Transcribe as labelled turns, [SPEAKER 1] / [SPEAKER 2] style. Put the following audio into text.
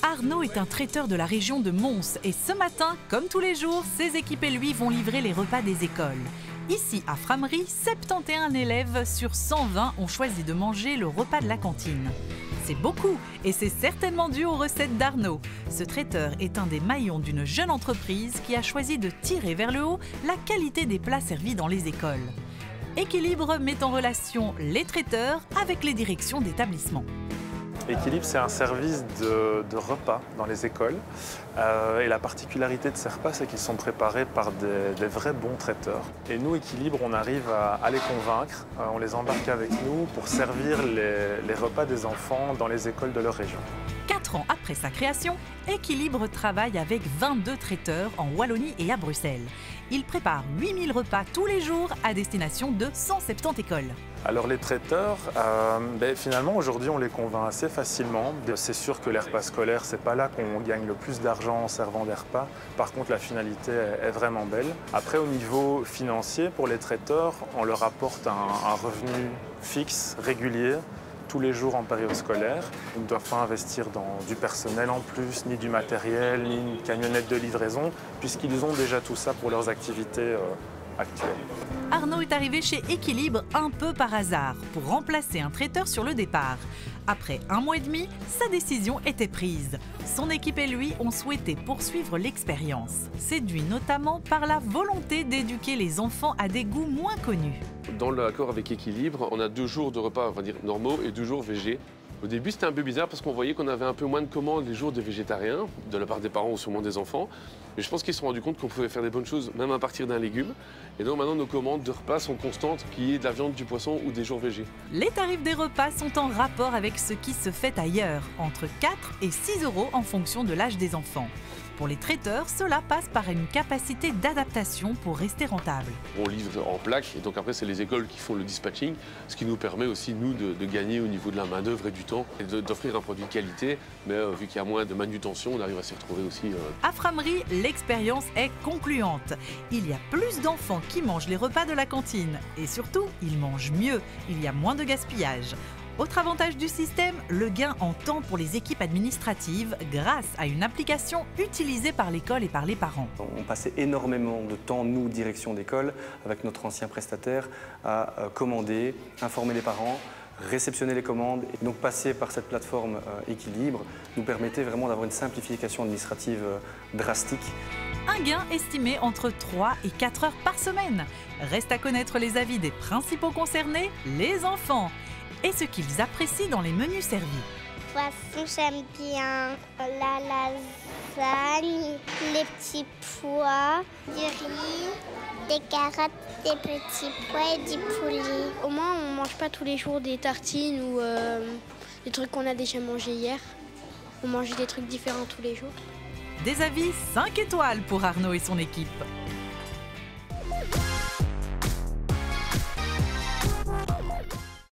[SPEAKER 1] Arnaud est un traiteur de la région de Mons et ce matin, comme tous les jours, ses équipes et lui vont livrer les repas des écoles. Ici, à Frameries, 71 élèves sur 120 ont choisi de manger le repas de la cantine. C'est beaucoup et c'est certainement dû aux recettes d'Arnaud. Ce traiteur est un des maillons d'une jeune entreprise qui a choisi de tirer vers le haut la qualité des plats servis dans les écoles. Équilibre met en relation les traiteurs avec les directions d'établissement.
[SPEAKER 2] Équilibre, c'est un service de repas dans les écoles. Et la particularité de ces repas, c'est qu'ils sont préparés par des vrais bons traiteurs. Et nous, Équilibre, on arrive à les convaincre. On les embarque avec nous pour servir les repas des enfants dans les écoles de leur région.
[SPEAKER 1] 4 ans après sa création, Équilibre travaille avec 22 traiteurs en Wallonie et à Bruxelles. Il prépare 8000 repas tous les jours à destination de 170 écoles.
[SPEAKER 2] Alors les traiteurs, finalement aujourd'hui on les convainc assez facilement. C'est sûr que les repas scolaires, c'est pas là qu'on gagne le plus d'argent en servant des repas. Par contre la finalité est vraiment belle. Après au niveau financier, pour les traiteurs, on leur apporte un revenu fixe, régulier, tous les jours en période scolaire. Ils ne doivent pas investir dans du personnel en plus, ni du matériel, ni une camionnette de livraison, puisqu'ils ont déjà tout ça pour leurs activités actuelles.
[SPEAKER 1] Arnaud est arrivé chez Équilibre un peu par hasard pour remplacer un traiteur sur le départ. Après 1 mois et demi, sa décision était prise. Son équipe et lui ont souhaité poursuivre l'expérience, séduit notamment par la volonté d'éduquer les enfants à des goûts moins connus.
[SPEAKER 3] Dans l'accord avec Équilibre, on a 2 jours de repas, on va dire, normaux et 2 jours végé. Au début, c'était un peu bizarre parce qu'on voyait qu'on avait un peu moins de commandes les jours de végétariens, de la part des parents ou sûrement des enfants. Mais je pense qu'ils se sont rendus compte qu'on pouvait faire des bonnes choses, même à partir d'un légume. Et donc maintenant, nos commandes de repas sont constantes, qu'il y ait de la viande, du poisson ou des jours végés.
[SPEAKER 1] Les tarifs des repas sont en rapport avec ce qui se fait ailleurs, entre 4 et 6 € en fonction de l'âge des enfants. Pour les traiteurs, cela passe par une capacité d'adaptation pour rester rentable.
[SPEAKER 3] On livre en plaques et donc après c'est les écoles qui font le dispatching, ce qui nous permet aussi nous de gagner au niveau de la main-d'œuvre et du temps et d'offrir un produit de qualité, mais vu qu'il y a moins de manutention, on arrive à s'y retrouver aussi.
[SPEAKER 1] À Frameries, l'expérience est concluante. Il y a plus d'enfants qui mangent les repas de la cantine et surtout, ils mangent mieux. Il y a moins de gaspillage. Autre avantage du système, le gain en temps pour les équipes administratives grâce à une application utilisée par l'école et par les parents.
[SPEAKER 4] On passait énormément de temps, nous, direction d'école, avec notre ancien prestataire, à commander, informer les parents, réceptionner les commandes. Et donc passer par cette plateforme Équilibre nous permettait vraiment d'avoir une simplification administrative drastique.
[SPEAKER 1] Un gain estimé entre 3 et 4 heures par semaine. Reste à connaître les avis des principaux concernés, les enfants. Et ce qu'ils apprécient dans les menus servis.
[SPEAKER 5] Poisson, j'aime bien la lasagne, les petits pois, du riz, des carottes, des petits pois et du poulet.
[SPEAKER 6] Au moins, on ne mange pas tous les jours des tartines ou des trucs qu'on a déjà mangés hier. On mange des trucs différents tous les jours.
[SPEAKER 1] Des avis 5 étoiles pour Arnaud et son équipe.